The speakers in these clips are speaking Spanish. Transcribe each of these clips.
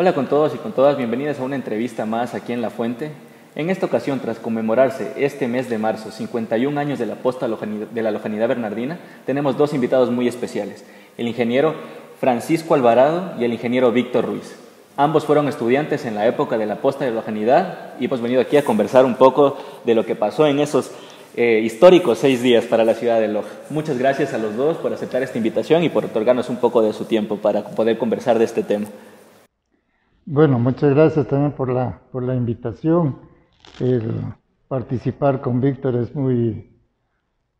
Hola con todos y con todas, bienvenidas a una entrevista más aquí en La Fuente. En esta ocasión, tras conmemorarse este mes de marzo 51 años de la posta de la Lojanidad Bernardina, tenemos dos invitados muy especiales, el ingeniero Francisco Alvarado y el ingeniero Víctor Ruiz. Ambos fueron estudiantes en la época de la posta de la Lojanidad y hemos venido aquí a conversar un poco de lo que pasó en esos históricos 6 días para la ciudad de Loja. Muchas gracias a los dos por aceptar esta invitación y por otorgarnos un poco de su tiempo para poder conversar de este tema. Bueno, muchas gracias también por la invitación. El participar con Víctor es muy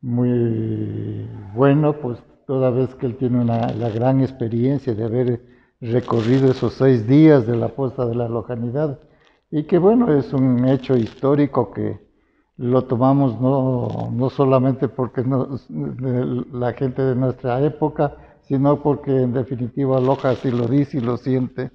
bueno, pues toda vez que él tiene la gran experiencia de haber recorrido esos 6 días de la posta de la Lojanidad y que bueno, es un hecho histórico que lo tomamos no solamente porque la gente de nuestra época, sino porque en definitiva Loja así lo dice y lo siente,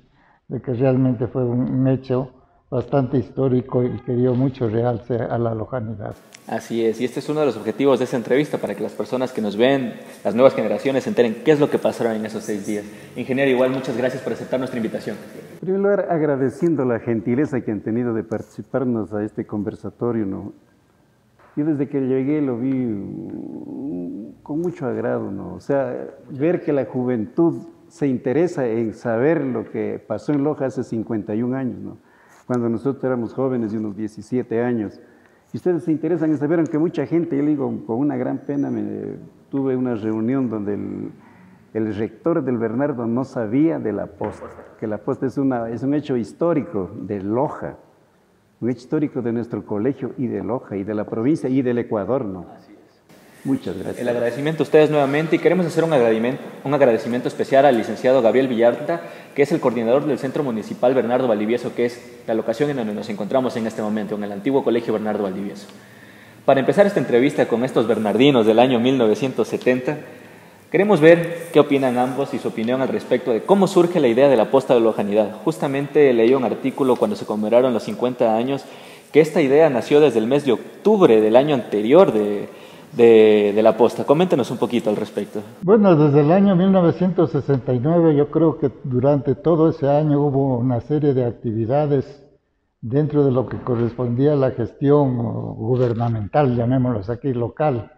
de que realmente fue un hecho bastante histórico y que dio mucho realce a la Lojanidad. Así es, y este es uno de los objetivos de esta entrevista, para que las personas que nos ven, las nuevas generaciones, se enteren qué es lo que pasaron en esos 6 días. Ingeniero, igual muchas gracias por aceptar nuestra invitación. En primer lugar, agradeciendo la gentileza que han tenido de participarnos a este conversatorio, ¿no? Yo desde que llegué lo vi con mucho agrado, ¿no? O sea, ver que la juventud se interesa en saber lo que pasó en Loja hace 51 años, ¿no? Cuando nosotros éramos jóvenes de unos 17 años. Y ustedes se interesan en saber, aunque mucha gente, yo le digo, con una gran pena, tuve una reunión donde el rector del Bernardo no sabía de la posta, que la posta es un hecho histórico de Loja, un hecho histórico de nuestro colegio y de Loja, y de la provincia y del Ecuador, ¿no? Así es. Muchas gracias. El agradecimiento a ustedes nuevamente, y queremos hacer un agradecimiento especial al licenciado Gabriel Villarta, que es el coordinador del Centro Municipal Bernardo Valdivieso, que es la locación en donde nos encontramos en este momento, en el antiguo Colegio Bernardo Valdivieso. Para empezar esta entrevista con estos bernardinos del año 1970, queremos ver qué opinan ambos y su opinión al respecto de cómo surge la idea de la posta de la Lojanidad. Justamente leí un artículo cuando se conmemoraron los 50 años, que esta idea nació desde el mes de octubre del año anterior de la posta. Coméntenos un poquito al respecto. Bueno, desde el año 1969 yo creo que durante todo ese año hubo una serie de actividades dentro de lo que correspondía a la gestión gubernamental, llamémoslo aquí, local.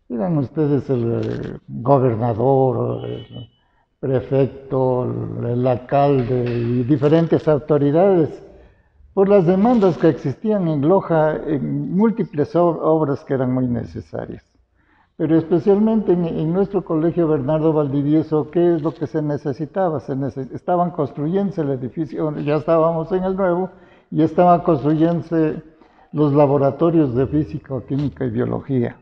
Digan ustedes el gobernador, el prefecto, el alcalde y diferentes autoridades por las demandas que existían en Loja en múltiples obras que eran muy necesarias. Pero especialmente en nuestro colegio Bernardo Valdivieso, ¿qué es lo que se necesitaba? Estaban construyéndose el edificio, ya estábamos en el nuevo, y estaban construyéndose los laboratorios de física, química y biología.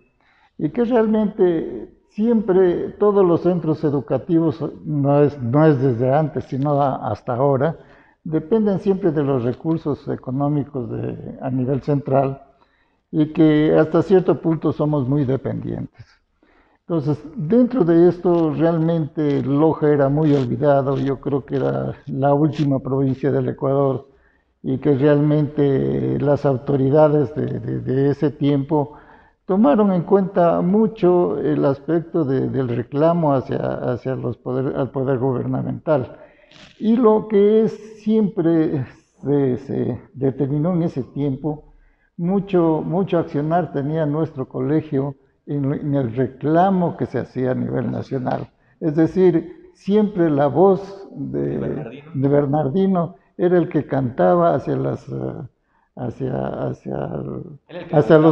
Y que realmente siempre todos los centros educativos, no es desde antes, sino hasta ahora, dependen siempre de los recursos económicos a nivel central y que hasta cierto punto somos muy dependientes. Entonces, dentro de esto, realmente Loja era muy olvidado, yo creo que era la última provincia del Ecuador y que realmente las autoridades de ese tiempo tomaron en cuenta mucho el aspecto del reclamo hacia al poder gubernamental. Y lo que siempre se determinó en ese tiempo, mucho accionar tenía nuestro colegio en el reclamo que se hacía a nivel nacional. Es decir, siempre la voz de Bernardino era el que cantaba hacia los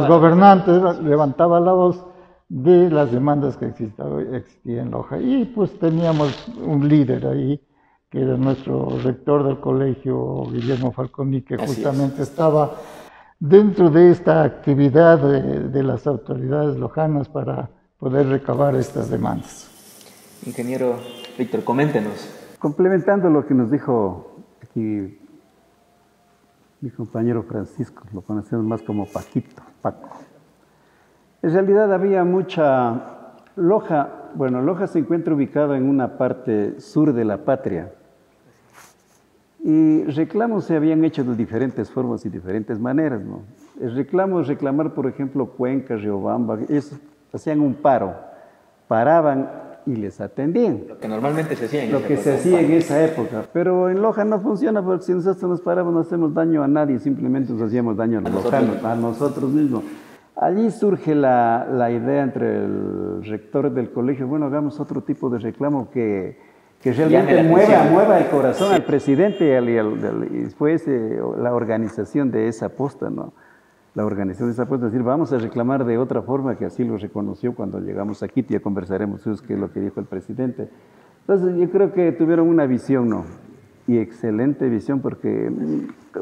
gobernantes, levantaba la voz de las demandas que existían en Loja. Y pues teníamos un líder ahí, que era nuestro rector del colegio, Guillermo Falconi, que justamente estaba dentro de esta actividad de las autoridades lojanas para poder recabar estas demandas. Ingeniero Víctor, coméntenos. Complementando lo que nos dijo aquí mi compañero Francisco, lo conocemos más como Paco. En realidad había mucha Loja. Bueno, Loja se encuentra ubicado en una parte sur de la patria y reclamos se habían hecho de diferentes formas y diferentes maneras, ¿no? El reclamo es reclamar, por ejemplo, Cuenca, Riobamba, ellos hacían un paro, paraban y les atendían. Lo que normalmente se hacía en Lo que se hacía en esa época. Pero en Loja no funciona porque si nosotros nos paramos no hacemos daño a nadie, simplemente nos hacíamos daño a los lojanos, a nosotros mismos. Allí surge la idea entre el rector del colegio, bueno, hagamos otro tipo de reclamo que realmente mueva el corazón al presidente y fue la organización de esa posta, ¿no? La organización de esa posta, es decir, vamos a reclamar de otra forma, que así lo reconoció cuando llegamos aquí, ya conversaremos qué es lo que dijo el presidente. Entonces yo creo que tuvieron una visión, ¿no? Y excelente visión, porque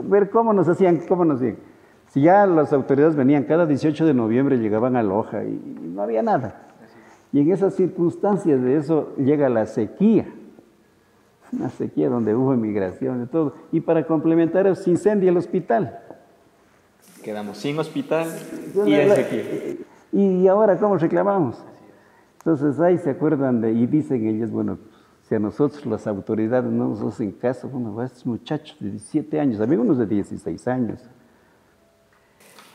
ver cómo nos hacían. Si ya las autoridades venían cada 18 de noviembre, llegaban a Loja y no había nada. Y en esas circunstancias de eso llega la sequía. Una sequía donde hubo emigración y todo. Y para complementar eso, se incendia el hospital. Quedamos sin hospital y en sequía. ¿Y ahora cómo reclamamos? Entonces ahí se acuerdan y dicen ellos, bueno, si a nosotros las autoridades no nos hacen caso, bueno, a estos muchachos de 17 años, había unos de 16 años.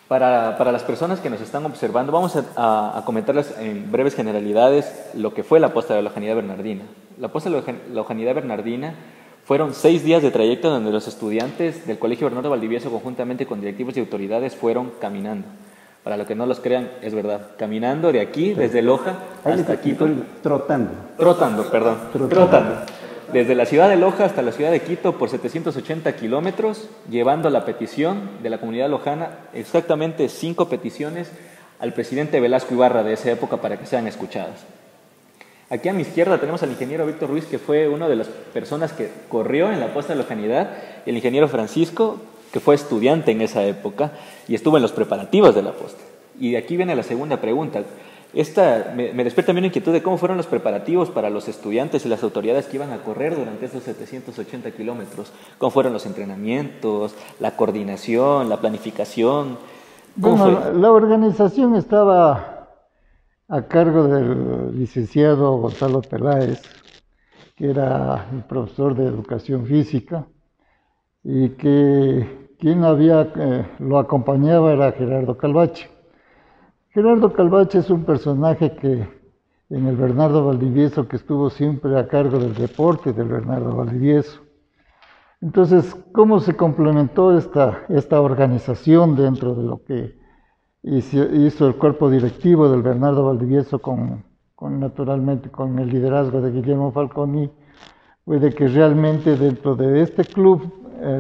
Para las personas que nos están observando, vamos a comentarles en breves generalidades lo que fue la posta de la Lojanidad Bernardina. La posta de la Lojanidad Bernardina fueron 6 días de trayecto donde los estudiantes del Colegio Bernardo Valdivieso, conjuntamente con directivos y autoridades, fueron caminando. Para los que no los crean, es verdad. Caminando de aquí, desde Loja hasta Quito. Trotando. Desde la ciudad de Loja hasta la ciudad de Quito por 780 kilómetros, llevando la petición de la comunidad lojana, exactamente 5 peticiones al presidente Velasco Ibarra de esa época para que sean escuchadas. Aquí a mi izquierda tenemos al ingeniero Víctor Ruiz, que fue una de las personas que corrió en la posta de lojanidad, y el ingeniero Francisco, que fue estudiante en esa época y estuvo en los preparativos de la posta. Y de aquí viene la segunda pregunta. Esta me despierta también inquietud de cómo fueron los preparativos para los estudiantes y las autoridades que iban a correr durante esos 780 kilómetros. ¿Cómo fueron los entrenamientos, la coordinación, la planificación? Bueno, la organización estaba a cargo del licenciado Gonzalo Peláez, que era el profesor de educación física, y que quien lo acompañaba era Gerardo Calvache. Gerardo Calvache es un personaje que en el Bernardo Valdivieso, que estuvo siempre a cargo del deporte del Bernardo Valdivieso. Entonces, ¿cómo se complementó esta organización dentro de lo que hizo el cuerpo directivo del Bernardo Valdivieso naturalmente con el liderazgo de Guillermo Falconi? Fue de que realmente dentro de este club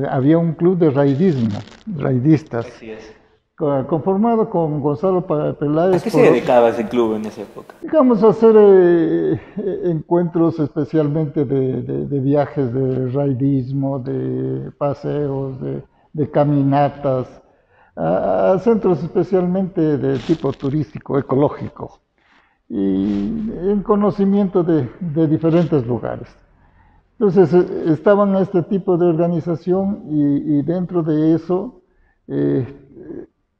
había un club de raidistas. Así es. Conformado con Gonzalo Peláez. ¿A qué se dedicaba ese club en esa época? Digamos, a hacer encuentros especialmente de viajes de raidismo, de paseos, de caminatas, a centros especialmente de tipo turístico, ecológico, y en conocimiento de diferentes lugares. Entonces, estaban este tipo de organización y dentro de eso,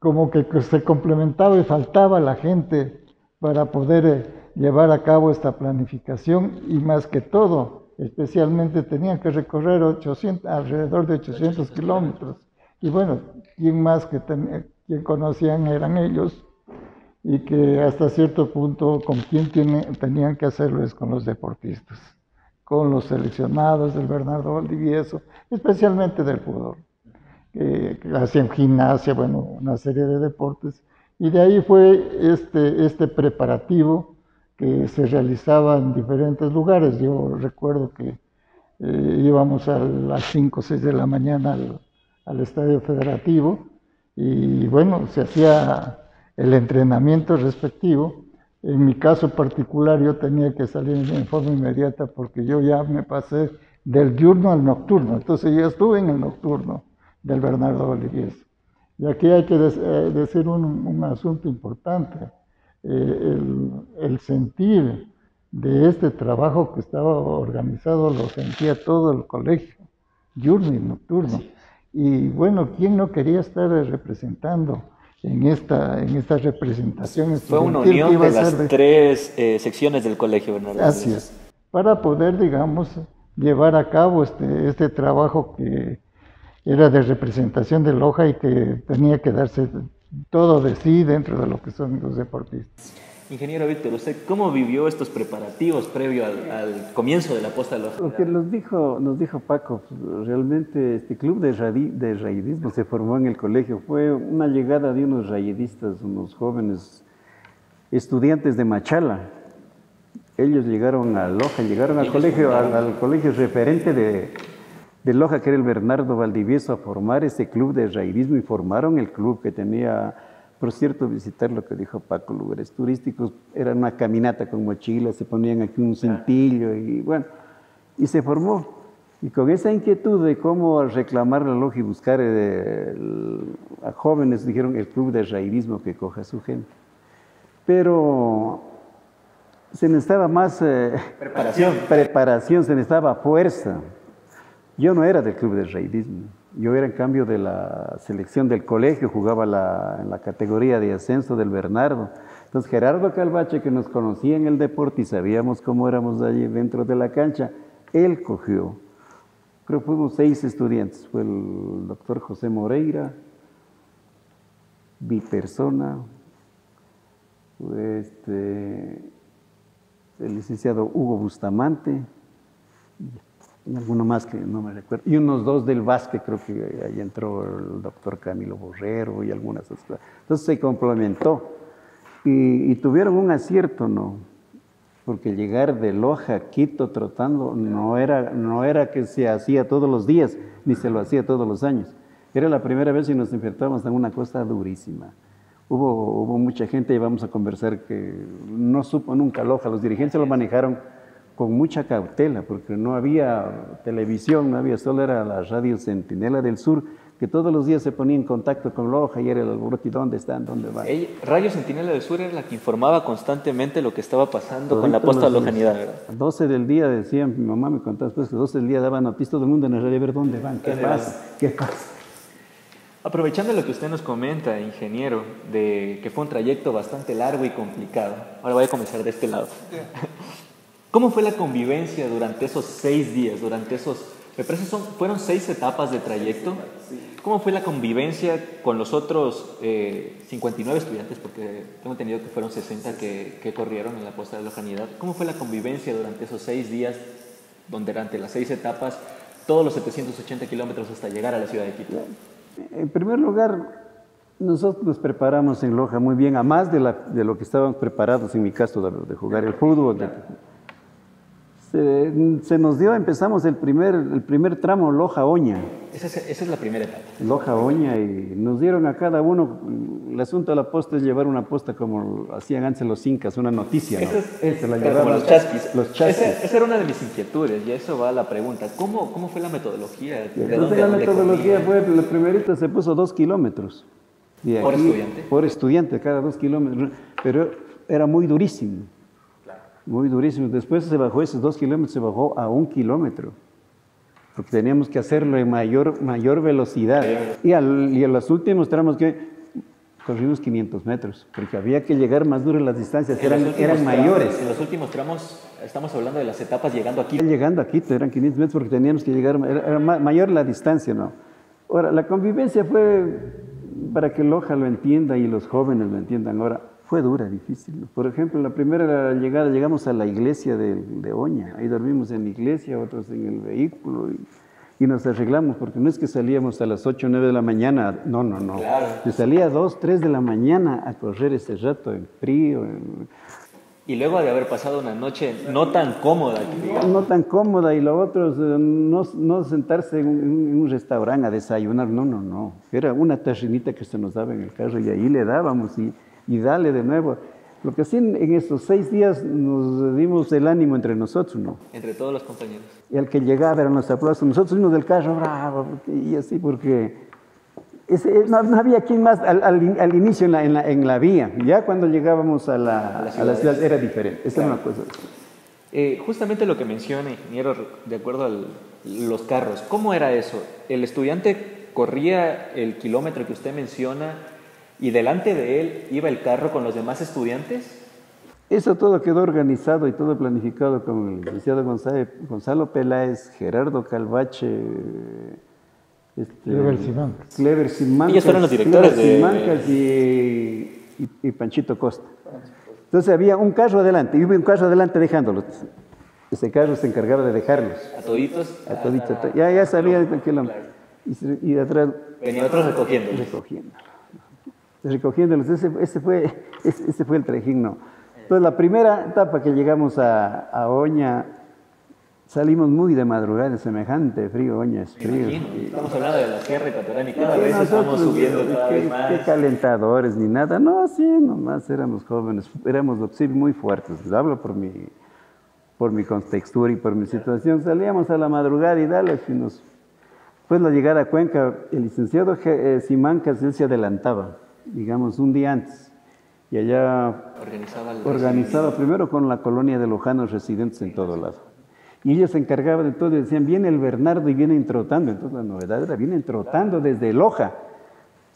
como que se complementaba y faltaba la gente para poder llevar a cabo esta planificación, y más que todo, especialmente tenían que recorrer alrededor de 800 kilómetros. Y bueno, quien más quien conocían eran ellos, y que hasta cierto punto con quien tenían que hacerlo es con los deportistas, con los seleccionados del Bernardo Valdivieso, especialmente del fútbol. Que hacían gimnasia, bueno, una serie de deportes, y de ahí fue este preparativo que se realizaba en diferentes lugares. Yo recuerdo que íbamos a las 5 o 6 de la mañana al Estadio Federativo, y bueno, se hacía el entrenamiento respectivo. En mi caso particular, yo tenía que salir en forma inmediata porque yo ya me pasé del diurno al nocturno, entonces ya estuve en el nocturno del Bernardo Valdivieso. Y aquí hay que decir un asunto importante. El sentir de este trabajo que estaba organizado lo sentía todo el colegio, diurno y nocturno. Y bueno, ¿quién no quería estar representando en esta representación estudiantil? Fue una unión de las 3 secciones del colegio Bernardo Valdivieso. Así es, para poder, digamos, llevar a cabo este trabajo que era de representación de Loja y que tenía que darse todo de sí dentro de lo que son los deportistas. Ingeniero Víctor, ¿usted cómo vivió estos preparativos previo al comienzo de la posta de los... Lo que nos dijo Paco, pues, realmente este club de raidismo se formó en el colegio. Fue una llegada de unos raidistas, unos jóvenes estudiantes de Machala. Ellos llegaron a Loja, llegaron al colegio referente de Loja, que era el Bernardo Valdivieso, a formar ese club de raidismo, y formaron el club que tenía, por cierto, visitar lo que dijo Paco, lugares turísticos. Era una caminata con mochilas, se ponían aquí un cintillo y bueno, y se formó. Y con esa inquietud de cómo reclamar la Loja y buscar a jóvenes, dijeron el club de raidismo que coja su gente. Pero se necesitaba más preparación, se necesitaba fuerza. Yo no era del club de raidismo, yo era en cambio de la selección del colegio, jugaba en la categoría de ascenso del Bernardo. Entonces Gerardo Calvache, que nos conocía en el deporte y sabíamos cómo éramos allí dentro de la cancha, él cogió, creo que fuimos 6 estudiantes, fue el doctor José Moreira, Bipersona, el licenciado Hugo Bustamante, y alguno más que no me recuerdo, y unos 2 del básquet, creo que ahí entró el doctor Camilo Borrero y algunas otras cosas. Entonces se complementó y tuvieron un acierto, ¿no? Porque llegar de Loja a Quito trotando no era que se hacía todos los días, ni se lo hacía todos los años. Era la primera vez y nos enfrentábamos en una costa durísima. Hubo mucha gente, y vamos a conversar, que no supo nunca Loja. Los dirigentes lo manejaron con mucha cautela, porque no había televisión, no había, solo era la radio Centinela del Sur, que todos los días se ponía en contacto con Loja y era el alboroto, ¿y dónde están? ¿Dónde van? Radio Centinela del Sur era la que informaba constantemente lo que estaba pasando con la posta de lojanidad, ¿verdad? 12 del día, decía mi mamá, me contaba después que 12 del día daban noticias todo el mundo en la radio, a ver dónde van, qué pasa, qué pasa. Aprovechando lo que usted nos comenta, ingeniero, de que fue un trayecto bastante largo y complicado, ahora voy a comenzar de este lado. ¿Cómo fue la convivencia durante esos 6 días, me parece fueron 6 etapas de trayecto? ¿Cómo fue la convivencia con los otros 59 estudiantes? Porque tengo entendido que fueron 60 que corrieron en la posta de lojanidad. ¿Cómo fue la convivencia durante esos 6 días, donde durante las 6 etapas, todos los 780 kilómetros hasta llegar a la ciudad de Quito? En primer lugar, nosotros nos preparamos en Loja muy bien, a más de lo que estábamos preparados, en mi caso, de jugar el fútbol. Se nos dio, empezamos el primer tramo Loja-Oña. Esa es la primera etapa. Loja-Oña, y nos dieron a cada uno, el asunto de la posta es llevar una posta como hacían antes los incas, una noticia, ¿no? Esa la llevaban, como los chasquis. Esa era una de mis inquietudes, y a eso va la pregunta. ¿Cómo fue la metodología? Entonces la metodología fue, la primerita se puso 2 kilómetros. ¿Por estudiante? Por estudiante, cada 2 kilómetros, pero era muy durísimo. Muy durísimo. Después se bajó esos 2 kilómetros, se bajó a 1 kilómetro, porque teníamos que hacerlo en mayor velocidad. Y a los últimos tramos que corrimos 500 metros, porque había que llegar más duro, las distancias eran mayores. En los últimos tramos, estamos hablando de las etapas llegando a Quito. Llegando a Quito eran 500 metros porque teníamos que llegar, era mayor la distancia, ¿no? Ahora, la convivencia fue, para que Loja lo entienda y los jóvenes lo entiendan ahora, fue dura, difícil, ¿no? Por ejemplo, la primera llegada llegamos a la iglesia de Oña, ahí dormimos en la iglesia, otros en el vehículo, y nos arreglamos, porque no es que salíamos a las 8 o 9 de la mañana, no. Claro. Yo salía a 2, 3 de la mañana a correr ese rato en frío. Y luego de haber pasado una noche no tan cómoda. No tan cómoda, y lo otro, no sentarse en un restaurante a desayunar, no. Era una tarrinita que se nos daba en el carro, y ahí le dábamos, y dale de nuevo. Lo que sí, en esos 6 días nos dimos el ánimo entre nosotros, ¿no? Entre todos los compañeros. Y al que llegaba eran los aplausos. Nosotros fuimos del carro, bravo, y así, porque no había quien más al inicio en la vía. Ya cuando llegábamos a la ciudad era diferente. Esa era una cosa. Justamente lo que menciona, ingeniero, de acuerdo a los carros, ¿cómo era eso? ¿El estudiante corría el kilómetro que usted menciona y delante de él iba el carro con los demás estudiantes? Eso todo quedó organizado y todo planificado con el licenciado Gonzalo Peláez, Gerardo Calvache, Clever Simancas. Ellos fueron los directores Simancas y Panchito Costa. Entonces había un carro adelante, y hubo un carro adelante dejándolos. Ese carro se encargaba de dejarlos. ¿A toditos? A toditos. Ya sabía que lo... Y de atrás... Venía otros recogiéndolos. Recogiéndolos. Ese fue el trajín, ¿no? Entonces la primera etapa que llegamos a Oña, salimos muy de madrugada, de semejante frío. Oña es frío. Estamos hablando de la sierra ecuatoriana y cada vez estamos subiendo cada vez más. Qué calentadores ni nada. No, así nomás éramos jóvenes, éramos sí, muy fuertes. Les hablo por mi contextura y por mi situación. Salíamos a la madrugada y dale, pues la llegada a Cuenca, el licenciado Simancas, él se adelantaba, digamos, un día antes. Y allá organizaba primero con la colonia de lojanos residentes en todo lado. Y ellos se encargaban de todo y decían, viene el Bernardo y vienen trotando. Entonces la novedad era, vienen trotando desde Loja.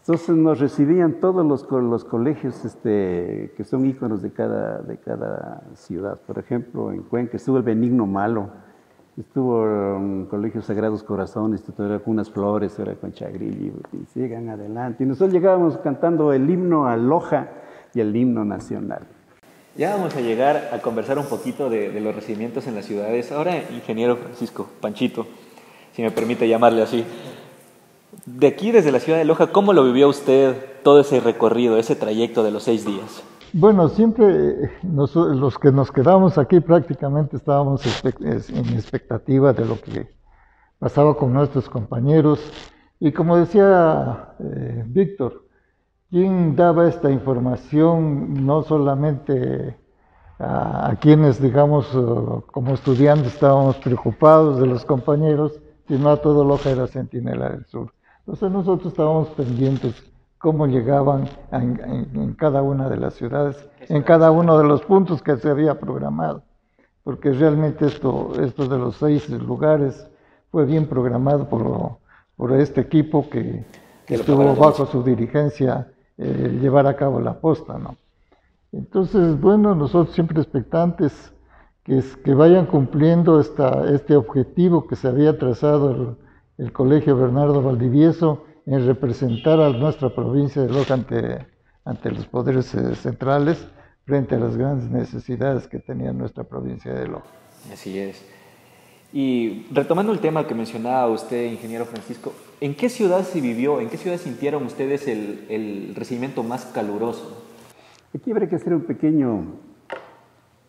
Entonces nos recibían todos los colegios que son íconos de cada ciudad. Por ejemplo, en Cuenca estuvo el Benigno Malo, estuvo en Colegio Sagrados Corazones, era con unas flores, era con Chagrillo, y sigan adelante. Y nosotros llegábamos cantando el himno a Loja y el himno nacional. Ya vamos a llegar a conversar un poquito de los recibimientos en las ciudades. Ahora, ingeniero Francisco, Panchito, si me permite llamarle así. De aquí, desde la ciudad de Loja, ¿cómo lo vivió usted todo ese recorrido, ese trayecto de los 6 días? Bueno, siempre los que nos quedamos aquí prácticamente estábamos en expectativa de lo que pasaba con nuestros compañeros. Y como decía Víctor, ¿quién daba esta información? No solamente a quienes, digamos, como estudiantes estábamos preocupados de los compañeros, sino a todo Loja era Centinela del Sur. Entonces nosotros estábamos pendientes cómo llegaban en cada una de las ciudades, en cada uno de los puntos que se había programado, porque realmente esto de los 6 lugares fue bien programado por este equipo que estuvo bajo su dirigencia llevar a cabo la posta, ¿no? Entonces, bueno, nosotros siempre expectantes que vayan cumpliendo este objetivo que se había trazado el Colegio Bernardo Valdivieso en representar a nuestra provincia de Loja ante los poderes centrales frente a las grandes necesidades que tenía nuestra provincia de Loja. Así es. Y retomando el tema que mencionaba usted, ingeniero Francisco, ¿en qué ciudad se vivió, en qué ciudad sintieron ustedes el recibimiento más caluroso? Aquí habría que hacer un pequeño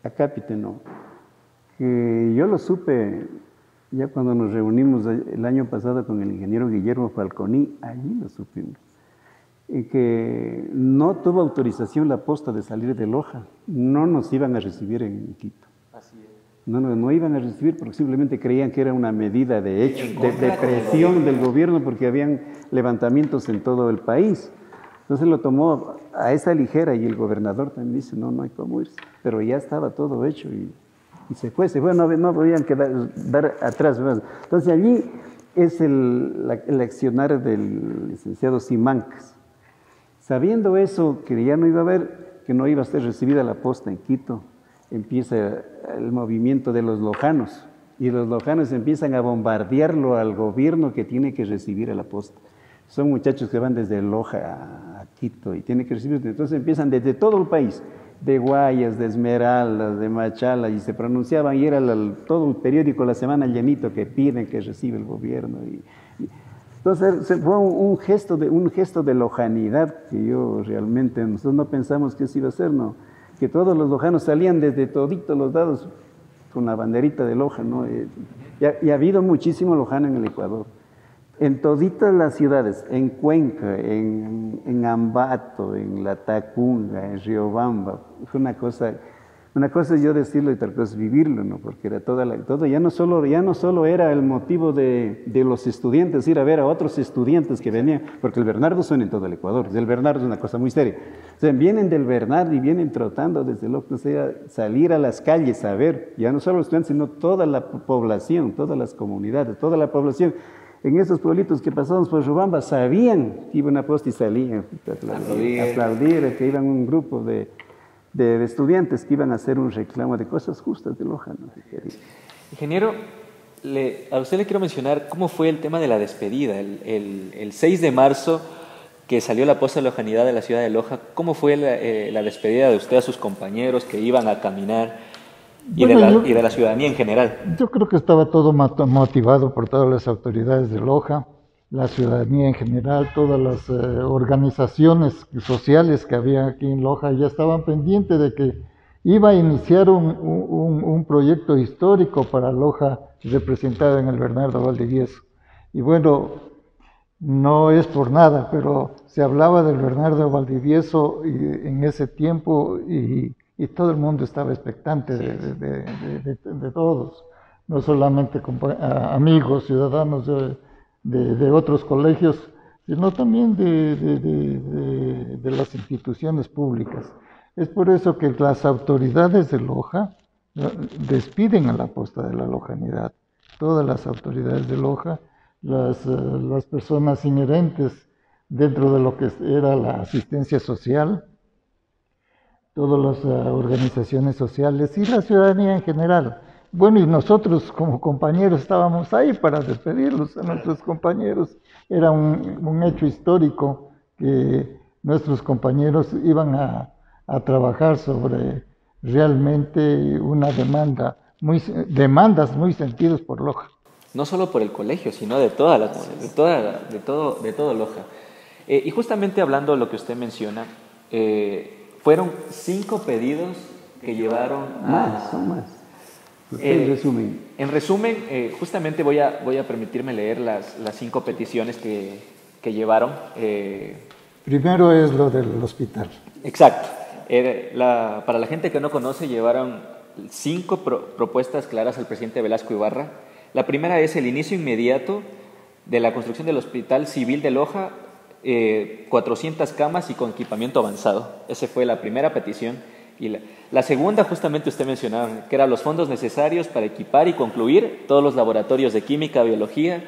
acápite, ¿no? Que yo lo supe ya cuando nos reunimos el año pasado con el ingeniero Guillermo Falconi, allí lo supimos. Que no tuvo autorización la posta de salir de Loja, no nos iban a recibir en Quito. Así es. No iban a recibir porque simplemente creían que era una medida de presión del gobierno porque habían levantamientos en todo el país. Entonces lo tomó a esa ligera y el gobernador también dice, no hay cómo irse. Pero ya estaba todo hecho y se fue, no podían dar atrás. Entonces allí es el accionar del licenciado Simancas. Sabiendo eso, que ya no iba a haber, que no iba a ser recibida la posta en Quito, empieza el movimiento de los lojanos y los lojanos empiezan a bombardearlo al gobierno que tiene que recibir a la posta. Son muchachos que van desde Loja a Quito y tienen que recibir, entonces empiezan desde todo el país, de Guayas, de Esmeraldas, de Machala, y se pronunciaban y era todo el periódico La Semana llenito que piden que reciba el gobierno. Entonces fue un gesto de lojanidad que yo realmente, nosotros no pensamos que eso iba a ser, no. Que todos los lojanos salían desde toditos los lados con la banderita de Loja, ¿no? Y ha habido muchísimo lojano en el Ecuador. En toditas las ciudades, en Cuenca, en Ambato, en La Tacunga, en Riobamba, fue una cosa es yo decirlo y otra cosa es vivirlo, ¿no? Porque era todo ya no solo era el motivo de los estudiantes ir a ver a otros estudiantes que venían, porque el Bernardo suena en todo el Ecuador, el Bernardo es una cosa muy seria. O sea, vienen del Bernardo y vienen trotando desde o sea, salir a las calles a ver, ya no solo los estudiantes, sino toda la población, todas las comunidades, toda la población. En esos pueblitos que pasábamos por Riobamba sabían que iba una posta y salían a aplaudir, que iban un grupo de estudiantes que iban a hacer un reclamo de cosas justas de Loja, ¿no? Ingeniero, a usted le quiero mencionar cómo fue el tema de la despedida. El 6 de marzo, que salió la posta de lojanidad de la ciudad de Loja, ¿cómo fue la despedida de usted a sus compañeros que iban a caminar y, Bueno, y de la ciudadanía en general? yo creo que estaba todo motivado por todas las autoridades de Loja, la ciudadanía en general, todas las organizaciones sociales que había aquí en Loja ya estaban pendientes de que iba a iniciar un proyecto histórico para Loja representado en el Bernardo Valdivieso. Y bueno, no es por nada, pero se hablaba del Bernardo Valdivieso en ese tiempo y todo el mundo estaba expectante de todos, no solamente amigos, ciudadanos de otros colegios, sino también de las instituciones públicas. Es por eso que las autoridades de Loja despiden a la posta de la lojanidad. Todas las autoridades de Loja, las personas inherentes dentro de lo que era la asistencia social, todas las organizaciones sociales y la ciudadanía en general. Bueno, y nosotros como compañeros estábamos ahí para despedirlos a nuestros compañeros. Era un hecho histórico que nuestros compañeros iban a trabajar sobre realmente una demandas muy sentidas por Loja. No solo por el colegio, sino de toda la de todo Loja. Y justamente hablando de lo que usted menciona, fueron 5 pedidos que llevaron Son más. En resumen. En resumen, justamente voy a permitirme leer las 5 peticiones que llevaron. Primero es lo del hospital. Exacto. Para la gente que no conoce, llevaron 5 propuestas claras al presidente Velasco Ibarra. La primera es el inicio inmediato de la construcción del Hospital Civil de Loja, 400 camas y con equipamiento avanzado. Esa fue la primera petición. Y la segunda, justamente usted mencionaba, que eran los fondos necesarios para equipar y concluir todos los laboratorios de química, biología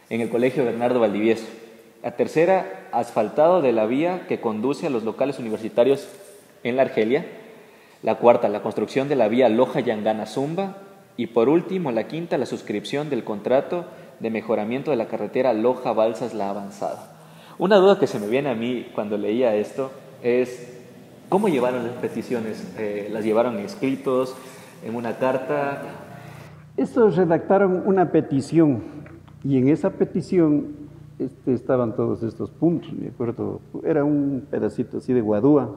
en el Colegio Bernardo Valdivieso. La tercera, asfaltado de la vía que conduce a los locales universitarios en la Argelia. La cuarta, la construcción de la vía Loja-Yangana-Zumba. Y por último, la quinta, la suscripción del contrato de mejoramiento de la carretera Loja-Balsas-La Avanzada. Una duda que se me viene a mí cuando leía esto es, ¿cómo llevaron las peticiones? ¿Las llevaron escritos, en una carta? Estos redactaron una petición y en esa petición estaban todos estos puntos, me acuerdo, era un pedacito así de guadúa.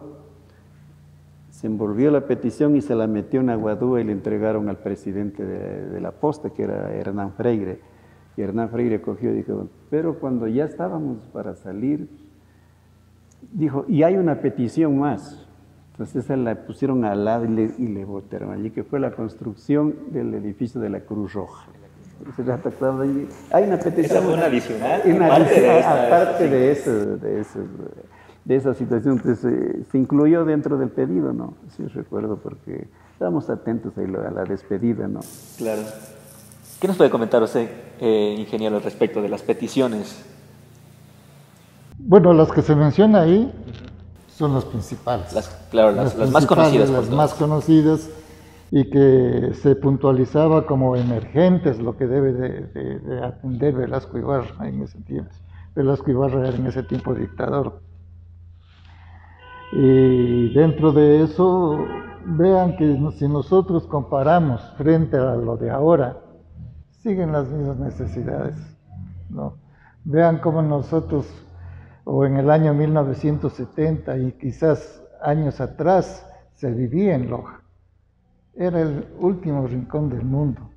Se envolvió la petición y se la metió en una guadúa y le entregaron al presidente de la posta, que era Hernán Freire. Y Hernán Freire cogió y dijo, pero cuando ya estábamos para salir, dijo, y hay una petición más. Entonces esa la pusieron al lado y le botaron allí, que fue la construcción del edificio de la Cruz Roja. Hay una petición. ¿Esa fue una adicional? Aparte de esa situación, entonces se incluyó dentro del pedido, ¿no? Sí recuerdo, porque estábamos atentos a la despedida, ¿no? Claro. ¿Qué nos puede comentar usted, ingeniero, al respecto de las peticiones? Bueno, las que se menciona ahí son las principales. Las más conocidas. Las más conocidas y que se puntualizaba como emergentes lo que debe de atender Velasco Ibarra en ese tiempo. Velasco Ibarra era en ese tiempo dictador. Y dentro de eso, vean que si nosotros comparamos frente a lo de ahora, siguen las mismas necesidades, ¿no? Vean cómo nosotros, o en el año 1970 y quizás años atrás, se vivía en Loja. Era el último rincón del mundo,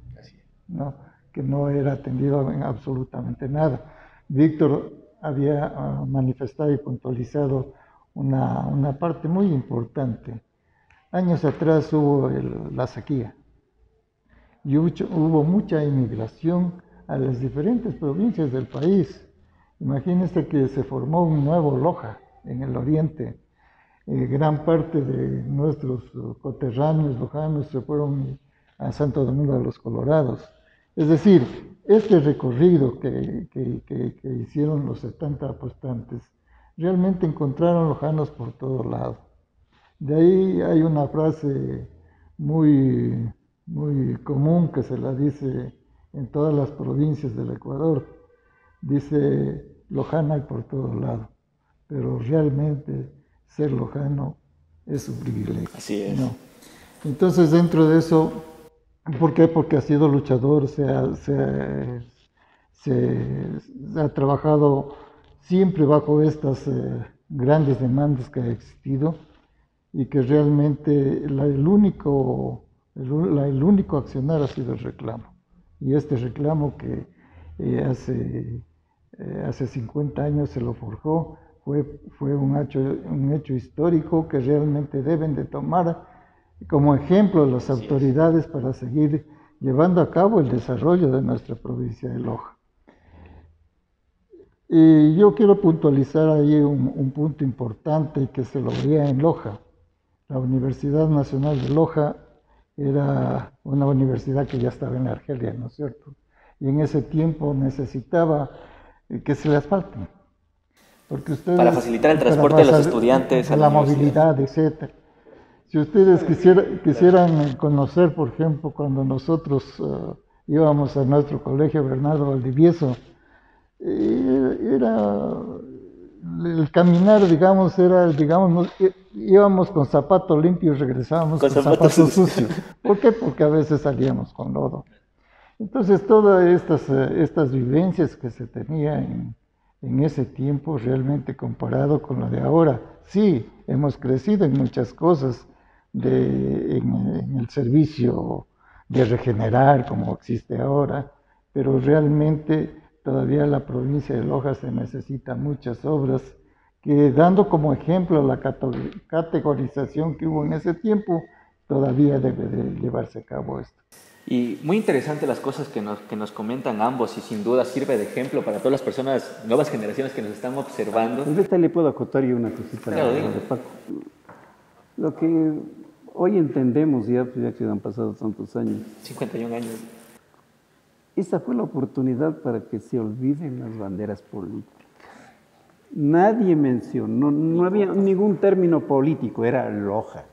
¿no? Que no era atendido en absolutamente nada. Víctor había manifestado y puntualizado una parte muy importante. Años atrás hubo la sequía y hubo mucha inmigración a las diferentes provincias del país. Imagínense que se formó un nuevo Loja en el oriente. Gran parte de nuestros coterráneos lojanos se fueron a Santo Domingo de los Colorados. Es decir, este recorrido que hicieron los 70 apostantes, realmente encontraron lojanos por todo lado. De ahí hay una frase muy común que se la dice en todas las provincias del Ecuador. Dice, lojana hay por todo lado. pero realmente ser lojano es un privilegio. Así es. ¿No? Entonces, dentro de eso, ¿por qué? Porque ha sido luchador, se ha trabajado siempre bajo estas grandes demandas que ha existido y que realmente el único accionar ha sido el reclamo. Y este reclamo que hace 50 años se lo forjó, fue un hecho histórico que realmente deben de tomar como ejemplo las autoridades para seguir llevando a cabo el desarrollo de nuestra provincia de Loja. Y yo quiero puntualizar ahí un punto importante que se lo veía en Loja. La Universidad Nacional de Loja era una universidad que ya estaba en Argelia, ¿no es cierto? Y en ese tiempo necesitaba que se le asfalten. Porque ustedes, para facilitar el transporte de los estudiantes a la movilidad, etc. Si ustedes quisieran conocer, por ejemplo, cuando nosotros íbamos a nuestro colegio Bernardo Valdivieso, el caminar, digamos, íbamos con zapatos limpios, regresábamos con zapatos sucios. ¿Por qué? Porque a veces salíamos con lodo. Entonces, todas estas vivencias que se tenían en ese tiempo, realmente comparado con lo de ahora, sí, hemos crecido en muchas cosas, en el servicio de regenerar como existe ahora, pero realmente todavía la provincia de Loja se necesita muchas obras que, dando como ejemplo la categorización que hubo en ese tiempo, todavía debe de llevarse a cabo esto. Y muy interesante las cosas que nos comentan ambos y sin duda sirve de ejemplo para todas las personas, nuevas generaciones que nos están observando. Ahorita le puedo acotar yo una cosita Claro, de Paco. Lo que hoy entendemos ya que han pasado tantos años. 51 años. Esa fue la oportunidad para que se olviden las banderas políticas. Nadie mencionó, no había ningún término político, era Loja.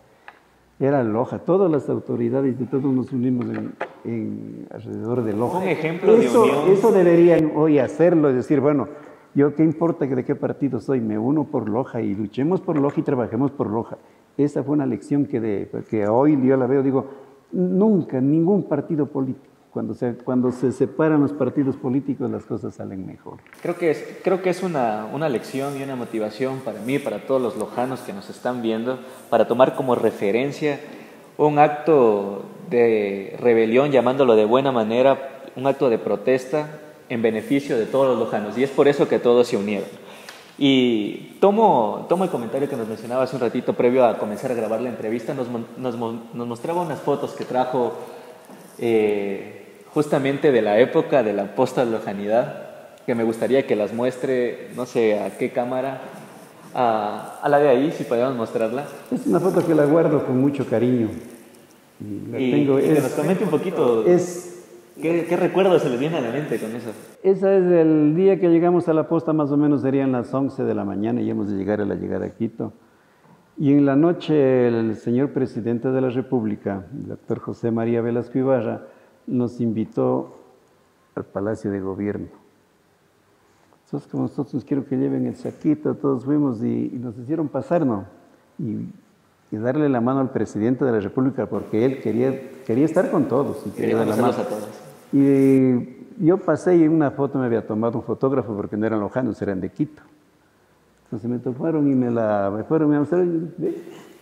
Era Loja. Todas las autoridades y todos nos unimos alrededor de Loja. Un ejemplo de unión. Eso deberían hoy hacerlo, es decir, bueno, yo qué importa de qué partido soy, me uno por Loja y luchemos por Loja y trabajemos por Loja. Esa fue una lección que hoy yo la veo, digo, nunca, ningún partido político. Cuando se separan los partidos políticos, las cosas salen mejor. Creo que es una lección y una motivación para mí, para todos los lojanos que nos están viendo, para tomar como referencia un acto de rebelión, llamándolo de buena manera, un acto de protesta en beneficio de todos los lojanos. Y es por eso que todos se unieron. Y tomo el comentario que nos mencionaba hace un ratito, previo a comenzar a grabar la entrevista, nos mostraba unas fotos que trajo justamente de la época de la post-lojanidad, que me gustaría que las muestre, no sé a qué cámara, a la de ahí, si podemos mostrarla. Es una foto que la guardo con mucho cariño. Y que nos comente un poquito qué recuerdos se les viene a la mente con eso. Esa es el día que llegamos a la posta, más o menos serían las 11 de la mañana y hemos de llegar a la llegada a Quito. Y en la noche el señor presidente de la República, el doctor José María Velasco Ibarra, nos invitó al Palacio de Gobierno. Entonces, como nosotros quiero que lleven el saquito, todos fuimos y nos hicieron pasar, ¿no? Y darle la mano al presidente de la República porque él quería estar con todos. Y quería dar la mano a todos. Y yo pasé y en una foto me había tomado un fotógrafo porque no eran lojanos, eran de Quito. Entonces me tomaron y me fueron a mostrar,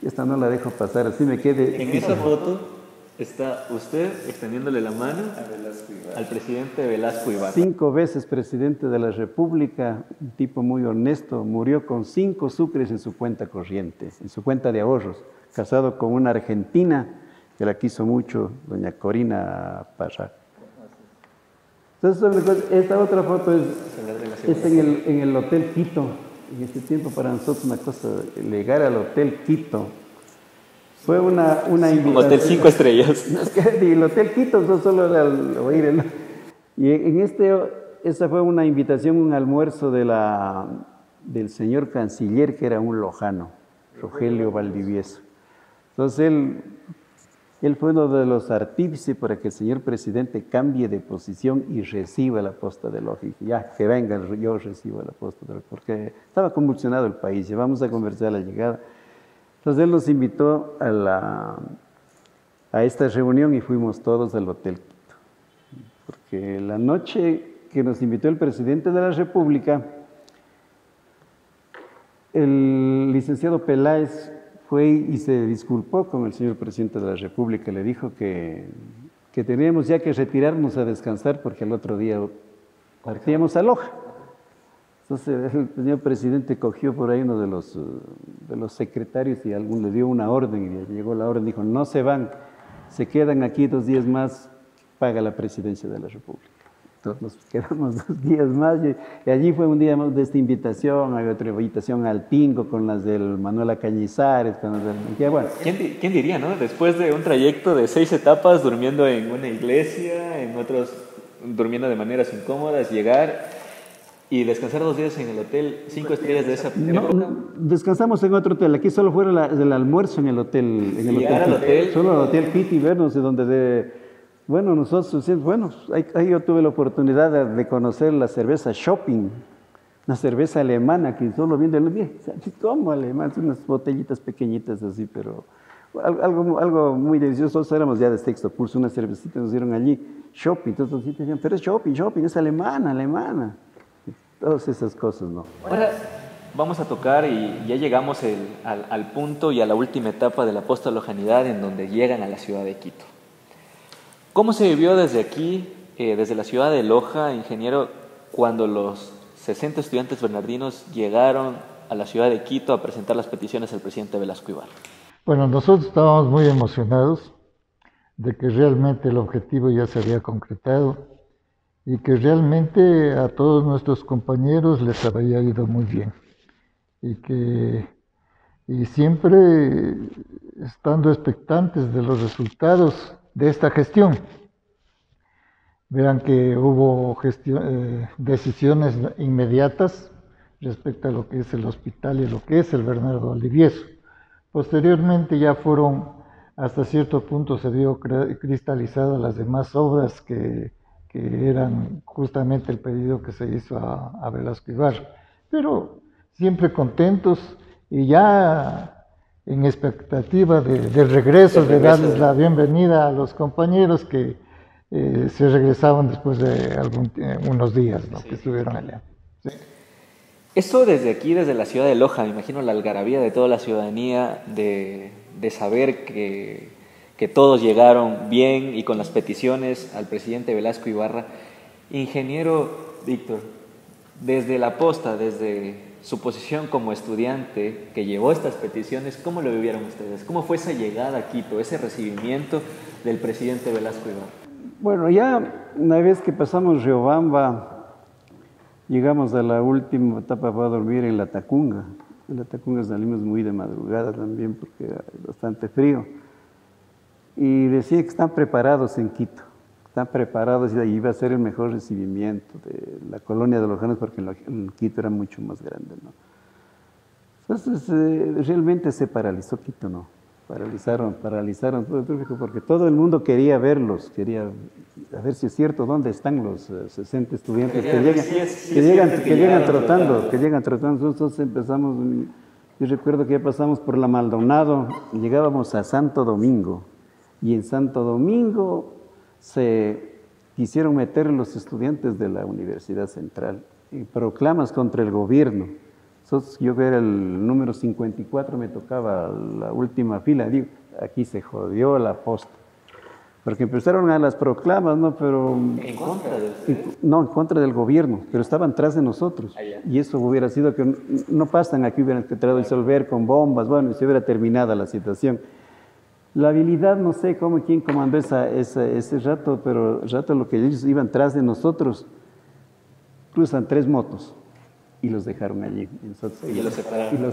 esta no la dejo pasar, así me quedé. En esa foto está usted extendiéndole la mano al presidente Velasco Ibarra. 5 veces presidente de la República, un tipo muy honesto, murió con 5 sucres en su cuenta corriente, en su cuenta de ahorros, casado con una argentina que la quiso mucho, doña Corina Parra. Entonces, esta otra foto es en el Hotel Quito. En este tiempo para nosotros una cosa, llegar al Hotel Quito. Fue una invitación. Un hotel 5 estrellas. Es que el Hotel Quito no solo era el oír. Y esa fue una invitación, un almuerzo del señor canciller, que era un lojano, Rogelio Valdivieso. Entonces él Él fue uno de los artífices para que el señor presidente cambie de posición y reciba la posta de Loja. Y dije, ya, que venga, yo recibo la posta de Loja, porque estaba convulsionado el país, ya vamos a conversar a la llegada. Entonces él nos invitó a esta reunión y fuimos todos al Hotel Quito. Porque la noche que nos invitó el presidente de la República, el licenciado Peláez fue y se disculpó con el señor presidente de la República, le dijo que teníamos ya que retirarnos a descansar porque el otro día partíamos a Loja. Entonces el señor presidente cogió por ahí uno de los secretarios y le dio una orden, y llegó la orden, dijo, no se van, se quedan aquí 2 días más, paga la presidencia de la República. Entonces nos quedamos 2 días más y allí fue un día más de esta invitación, hay otra invitación al Pingo con las del Manuela Cañizares, con las del... Bueno. ¿Quién diría, no? Después de un trayecto de 6 etapas, durmiendo en una iglesia, en otros durmiendo de maneras incómodas, llegar y descansar 2 días en el hotel 5 estrellas de esa época. No, descansamos en otro hotel, aquí solo fue el almuerzo en el hotel. Llegar al hotel. Solo al Hotel Piti y vernos de donde... Bueno, nosotros, bueno, ahí yo tuve la oportunidad de conocer la cerveza Shopping, una cerveza alemana que solo viendo el día, ¿cómo alemán? Son unas botellitas pequeñitas así, pero algo muy delicioso. Nosotros éramos ya de sexto curso, una cervecita nos dieron allí, Shopping, entonces sí decían, pero es Shopping, es alemana. Todas esas cosas, ¿no? Ahora vamos a tocar y ya llegamos al punto y a la última etapa de la postalojanidad en donde llegan a la ciudad de Quito. ¿Cómo se vivió desde aquí, desde la ciudad de Loja, ingeniero, cuando los 60 estudiantes bernardinos llegaron a la ciudad de Quito a presentar las peticiones al presidente Velasco Ibarra? Bueno, nosotros estábamos muy emocionados de que realmente el objetivo ya se había concretado y que realmente a todos nuestros compañeros les había ido muy bien y siempre estando expectantes de los resultados de esta gestión. Vean que hubo decisiones inmediatas respecto a lo que es el hospital y lo que es el Bernardo Valdivieso. Posteriormente ya fueron, hasta cierto punto se vio cristalizadas las demás obras que eran justamente el pedido que se hizo a Velasco Ibarra. Pero siempre contentos y ya en expectativa del regreso, de darles la bienvenida a los compañeros que se regresaban después de unos días, ¿no? Que estuvieron allá. ¿Sí? Eso desde aquí, desde la ciudad de Loja, me imagino la algarabía de toda la ciudadanía de saber que todos llegaron bien y con las peticiones al presidente Velasco Ibarra. Ingeniero Víctor, desde la posta, desde su posición como estudiante que llevó estas peticiones, ¿cómo lo vivieron ustedes? ¿Cómo fue esa llegada a Quito, ese recibimiento del presidente Velasco Ibarra? Bueno, ya una vez que pasamos Riobamba, llegamos a la última etapa para dormir en La Tacunga. En La Tacunga salimos muy de madrugada también porque era bastante frío. Y decía que están preparados en Quito. Están preparados y ahí iba a ser el mejor recibimiento de la colonia de lojanos porque en Quito era mucho más grande, ¿no? Entonces, realmente se paralizó Quito, ¿no? Paralizaron porque todo el mundo quería verlos, quería a ver si es cierto dónde están los 60 estudiantes que llegan trotando. Nosotros empezamos, yo recuerdo que ya pasamos por la Maldonado, llegábamos a Santo Domingo, y en Santo Domingo se quisieron meter los estudiantes de la Universidad Central y proclamas contra el gobierno. Entonces, yo que era el número 54, me tocaba la última fila. Digo, aquí se jodió la posta. Porque empezaron a las proclamas, ¿no? Pero... ¿En contra de usted? No, en contra del gobierno, pero estaban tras de nosotros. Y eso hubiera sido que no pasan aquí, hubieran tratado de disolver con bombas, bueno, y se hubiera terminado la situación. La habilidad, no sé quién comandó ese rato, pero el rato lo que ellos iban tras de nosotros, cruzan 3 motos y los dejaron allí. Y los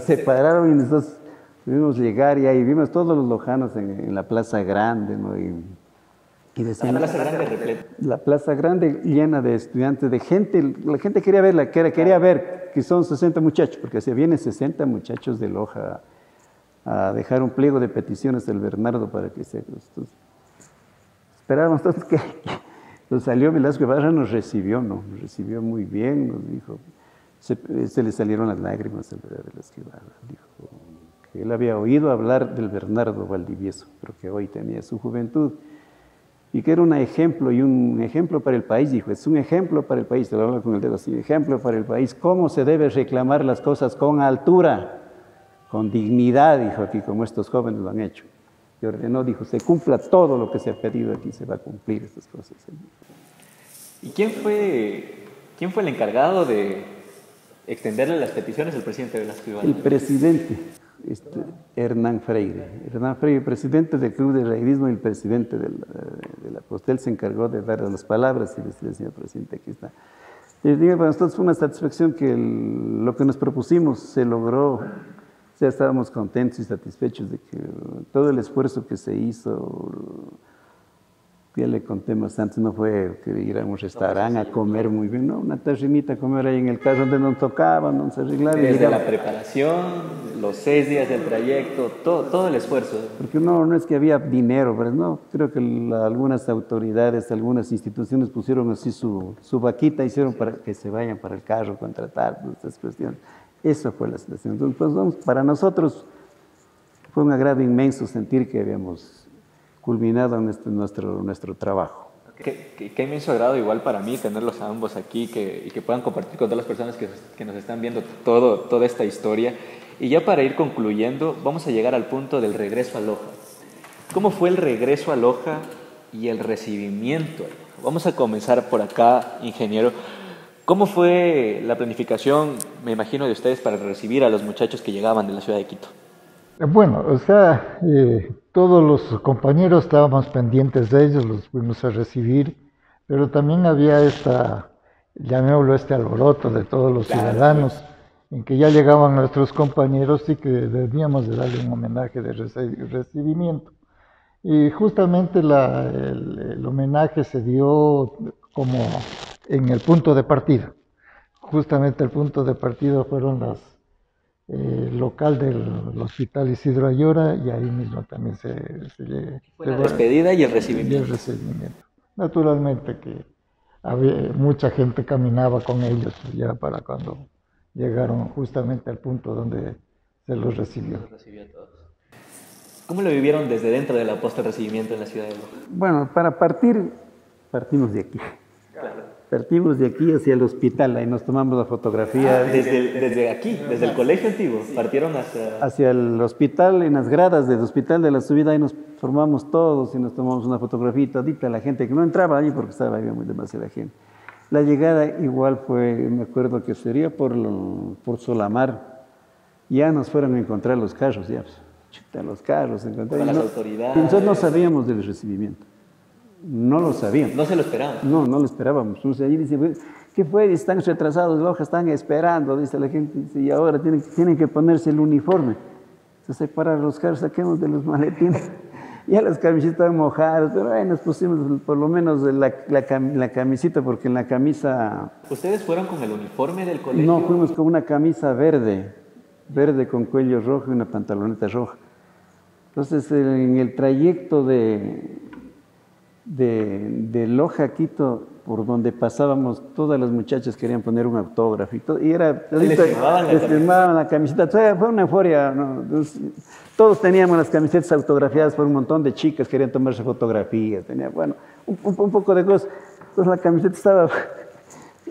separaron y nosotros pudimos llegar y ahí vimos todos los lojanos en la Plaza Grande, ¿no? Y decían, la Plaza Grande repleta. La Plaza Grande llena de estudiantes, de gente, la gente quería ver que son 60 muchachos, porque se vienen 60 muchachos de Loja a dejar un pliego de peticiones del Bernardo para que se... Entonces, esperábamos entonces que nos salió Velasco Ibarra, nos recibió recibió muy bien, nos dijo, se le salieron las lágrimas al Velasco Ibarra, dijo que él había oído hablar del Bernardo Valdivieso, pero que hoy tenía su juventud, y que era un ejemplo para el país, dijo, es un ejemplo para el país, te lo hablo con el dedo así, ejemplo para el país, cómo se debe reclamar las cosas con altura, con dignidad, dijo aquí, como estos jóvenes lo han hecho. Y ordenó, dijo, se cumpla todo lo que se ha pedido aquí, se va a cumplir estas cosas. ¿Y quién fue el encargado de extenderle las peticiones al presidente Velasco Ibarra? El presidente, Hernán Freire. Hernán Freire, presidente del Club de Rairismo y el presidente de la Postel, se encargó de dar las palabras y decirle, señor presidente, aquí está. Y digo, para nosotros fue una satisfacción que lo que nos propusimos se logró. Ya estábamos contentos y satisfechos de que todo el esfuerzo que se hizo, ya le conté más antes, no fue que ir a un restaurante a comer muy bien, no, una tarrinita a comer ahí en el carro donde nos tocaba, donde se arreglaba. Desde la preparación, los 6 días del trayecto, todo el esfuerzo. Porque no es que había dinero, pero no, creo que algunas autoridades, algunas instituciones pusieron así su vaquita, hicieron para que se vayan para el carro, contratar, estas cuestiones. Esa fue la situación. Entonces, pues, para nosotros fue un agrado inmenso sentir que habíamos culminado nuestro trabajo. Qué inmenso agrado igual para mí tenerlos a ambos aquí y que puedan compartir con todas las personas que nos están viendo toda esta historia. Y ya para ir concluyendo, vamos a llegar al punto del regreso a Loja. ¿Cómo fue el regreso a Loja y el recibimiento? Vamos a comenzar por acá, ingeniero. ¿Cómo fue la planificación, me imagino, de ustedes para recibir a los muchachos que llegaban de la ciudad de Quito? Bueno, o sea, todos los compañeros estábamos pendientes de ellos, los fuimos a recibir, pero también había llamémoslo alboroto de todos los ciudadanos, en que ya llegaban nuestros compañeros y que debíamos de darle un homenaje de recibimiento. Y justamente el homenaje se dio como en el punto de partida. Justamente el punto de partida fueron local del Hospital Isidro Ayora, y ahí mismo también fue la despedida y el recibimiento. Naturalmente que mucha gente caminaba con ellos ya para cuando llegaron justamente al punto donde se los recibió. ¿Cómo lo vivieron desde dentro de la posta de recibimiento en la ciudad de Loja? Bueno, para partimos de aquí. Claro. Partimos de aquí hacia el hospital, ahí nos tomamos la fotografía. Desde aquí, desde el colegio antiguo, partieron hacia el hospital, en las gradas del hospital de la subida, ahí nos formamos todos y nos tomamos una fotografía todita, la gente que no entraba allí porque había demasiada gente. La llegada igual fue, me acuerdo que sería por Solamar, ya nos fueron a encontrar los carros, ya, los carros, con las autoridades. Nosotros no sabíamos del recibimiento. No lo sabíamos. No se lo esperaban. No lo esperábamos. Entonces allí dice, ¿qué fue? Están retrasados, Loja, están esperando, dice la gente, dice, y ahora tienen que ponerse el uniforme. Entonces para los carros saquemos de los maletines. Ya las camisetas estaban mojadas, pero ahí nos pusimos por lo menos la camisita, porque en la camisa... ¿Ustedes fueron con el uniforme del colegio? No, fuimos con una camisa verde con cuello rojo y una pantaloneta roja. Entonces en el trayecto de Loja a Quito, por donde pasábamos, todas las muchachas querían poner un autógrafo y todo, y les firmaban la camiseta. Fue una euforia, ¿no? Entonces, todos teníamos las camisetas autografiadas por un montón de chicas, querían tomarse fotografías, bueno, un poco de cosas. Entonces la camiseta estaba...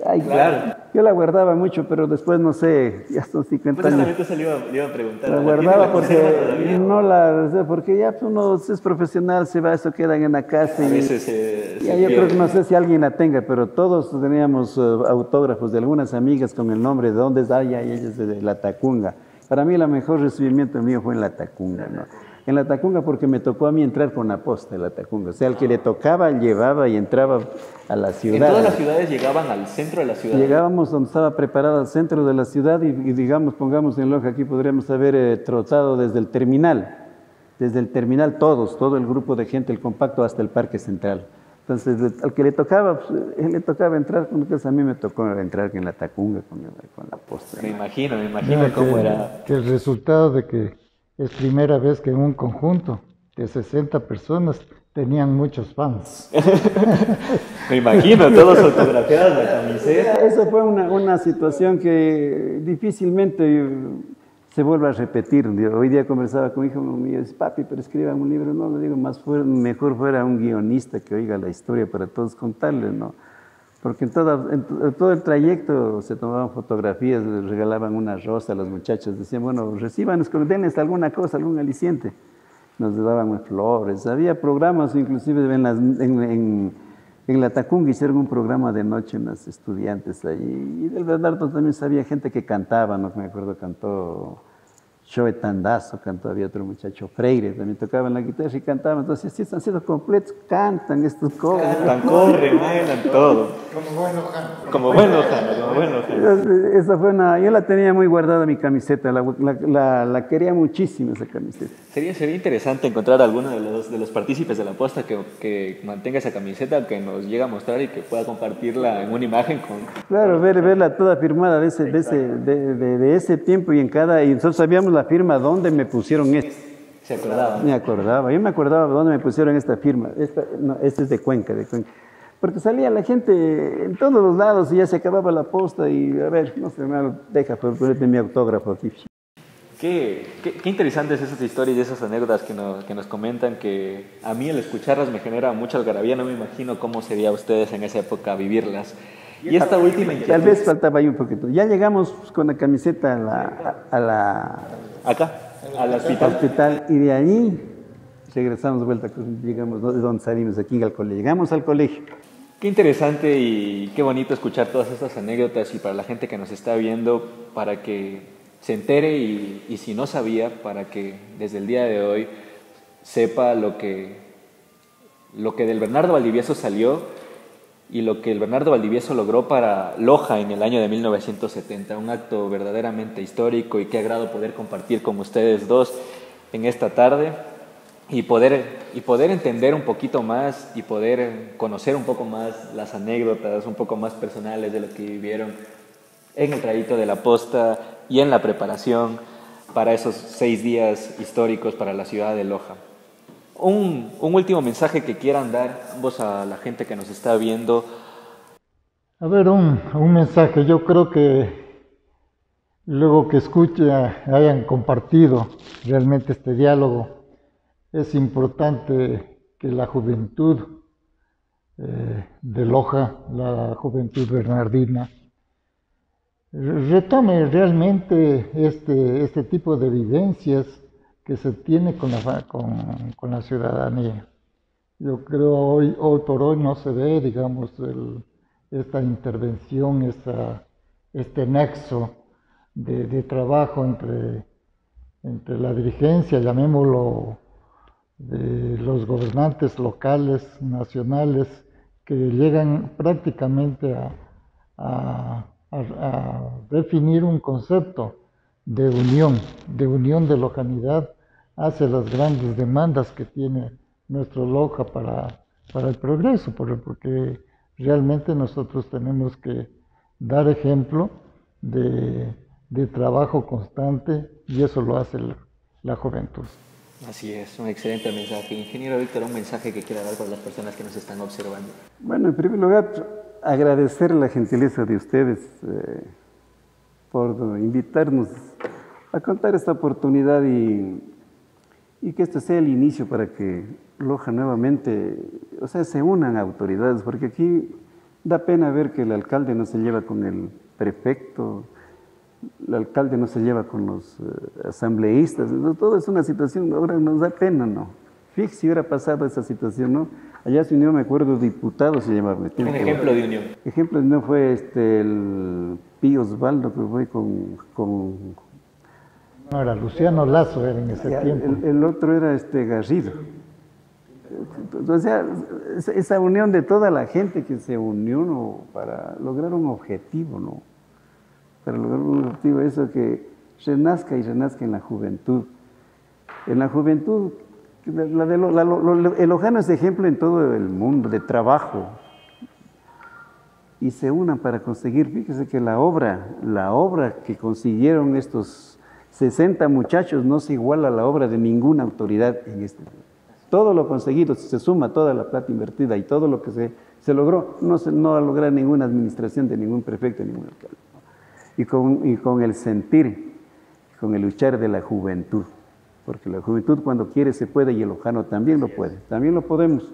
Ay, claro. Yo la guardaba mucho, pero después no sé, ya son 50 años. Pues le iba a preguntar. La guardaba porque ya uno es profesional, se va, eso quedan en la casa. A veces yo creo que no sé si alguien la tenga, pero todos teníamos autógrafos de algunas amigas con el nombre de dónde es, y ellas de La Tacunga. Para mí el mejor recibimiento mío fue en La Tacunga, ¿no? En La Tacunga porque me tocó a mí entrar con la posta en La Tacunga. O sea, el que le tocaba llevaba y entraba a la ciudad. ¿En todas las ciudades llegaban al centro de la ciudad? Llegábamos donde estaba preparado el centro de la ciudad y digamos, pongamos en Loja, aquí podríamos haber trotado desde el terminal. Desde el terminal todo el grupo de gente, el compacto, hasta el Parque Central. Entonces, al que le tocaba, él le tocaba entrar, a mí me tocó entrar en La Tacunga con la posta. Me imagino cómo era. Que el resultado de que es primera vez que en un conjunto de 60 personas tenían muchos fans. Me imagino, todos autografiados la camiseta. Esa fue una situación que difícilmente se vuelve a repetir. Hoy día conversaba con mi hijo mío y dice, papi, pero escriban un libro. No, le digo, mejor fuera un guionista que oiga la historia para todos contarles, ¿no? Porque en todo el trayecto se tomaban fotografías, les regalaban una rosa a los muchachos, decían, bueno, recíbanos, denles alguna cosa, algún aliciente. Nos daban flores, había programas, inclusive en la Tacunga hicieron un programa de noche unos estudiantes ahí, y del Bernardo también sabía gente que cantaba, no me acuerdo, cantó Choe Tandazo, cantó, había otro muchacho, Freire, también tocaban la guitarra y cantaban, entonces sí están siendo completos, cantan estos covers. Cantan, corren, bailan, todo. Como buen lojano. Como buen lojano, como buen lojano. Esa fue yo la tenía muy guardada mi camiseta, la quería muchísimo esa camiseta. Sería interesante encontrar a alguno de los partícipes de la posta que mantenga esa camiseta, que nos llegue a mostrar y que pueda compartirla en una imagen con... Claro, verla toda firmada de ese tiempo y nosotros sabíamos la firma donde me pusieron esto. ¿Se acordaba? Yo me acordaba dónde me pusieron esta firma. Esta es de Cuenca. Porque salía la gente en todos los lados y ya se acababa la posta y, a ver, no sé, deja por ponerte mi autógrafo aquí. Qué interesantes esas historias y esas anécdotas que nos comentan, que a mí al escucharlas me genera mucha algarabía. No me imagino cómo sería ustedes en esa época vivirlas. Y esta última inquietud... Tal vez faltaba ahí un poquito. Ya llegamos con la camiseta acá, al hospital, y de allí regresamos de vuelta, llegamos de donde salimos, aquí al colegio. Llegamos al colegio. Qué interesante y qué bonito escuchar todas estas anécdotas, y para la gente que nos está viendo, para que se entere y si no sabía, para que desde el día de hoy sepa lo que del Bernardo Valdivieso salió y lo que el Bernardo Valdivieso logró para Loja en el año de 1970, un acto verdaderamente histórico, y qué agrado poder compartir con ustedes dos en esta tarde y poder entender un poquito más y poder conocer un poco más las anécdotas, un poco más personales de lo que vivieron en el trayecto de la posta y en la preparación para esos 6 días históricos para la ciudad de Loja. Un último mensaje que quieran dar ambos a la gente que nos está viendo. A ver, un mensaje. Yo creo que luego que hayan compartido realmente este diálogo, es importante que la juventud de Loja, la juventud bernardina, retome realmente este tipo de vivencias que se tiene con la ciudadanía. Yo creo hoy por hoy no se ve, digamos, esta intervención, este nexo de trabajo entre la dirigencia, llamémoslo, de los gobernantes locales, nacionales, que llegan prácticamente a definir un concepto de unión de lojanidad hacia las grandes demandas que tiene nuestro Loja para el progreso, porque realmente nosotros tenemos que dar ejemplo de trabajo constante, y eso lo hace la juventud. Así es, un excelente mensaje. Ingeniero Víctor, un mensaje que quiera dar para las personas que nos están observando. Bueno, en primer lugar, agradecer la gentileza de ustedes por invitarnos a contar esta oportunidad y que este sea el inicio para que Loja nuevamente, se unan autoridades, porque aquí da pena ver que el alcalde no se lleva con el prefecto, el alcalde no se lleva con los asambleístas, todo es una situación, ahora nos da pena, ¿no? Fíjese si hubiera pasado esa situación, ¿no? Allá se unió, me acuerdo, diputado se llamaba. Un ejemplo de unión. Ejemplo de unión fue el Pío Osvaldo, que fue con... No, era Luciano Lazo, era en ese tiempo. El otro era Garrido. O sea, esa unión de toda la gente que se unió, ¿no?, para lograr un objetivo, ¿no? Para lograr un objetivo, eso que renazca y renazca en la juventud. En la juventud, el lojano es ejemplo en todo el mundo de trabajo. Y se unan para conseguir, fíjese que la obra que consiguieron estos 60 muchachos no se iguala a la obra de ninguna autoridad en este país. Todo lo conseguido, si se suma toda la plata invertida y todo lo que se logró, no va a lograr ninguna administración de ningún prefecto, ningún alcalde. Y con el sentir, con el luchar de la juventud, porque la juventud cuando quiere se puede y el Lojano también lo puede, también lo podemos.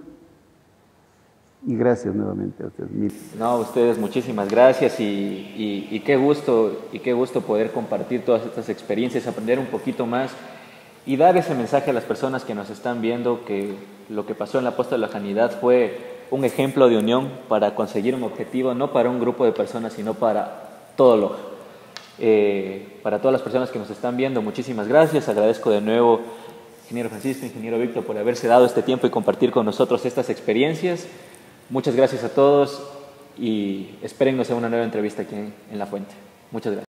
Y gracias nuevamente a ustedes. No, a ustedes muchísimas gracias y qué gusto poder compartir todas estas experiencias, aprender un poquito más y dar ese mensaje a las personas que nos están viendo que lo que pasó en la Posta de la Lojanidad fue un ejemplo de unión para conseguir un objetivo, no para un grupo de personas, sino para todo Loja. Para todas las personas que nos están viendo, muchísimas gracias. Agradezco de nuevo, ingeniero Francisco, ingeniero Víctor, por haberse dado este tiempo y compartir con nosotros estas experiencias. Muchas gracias a todos y espérennos en una nueva entrevista aquí en La Fuente. Muchas gracias.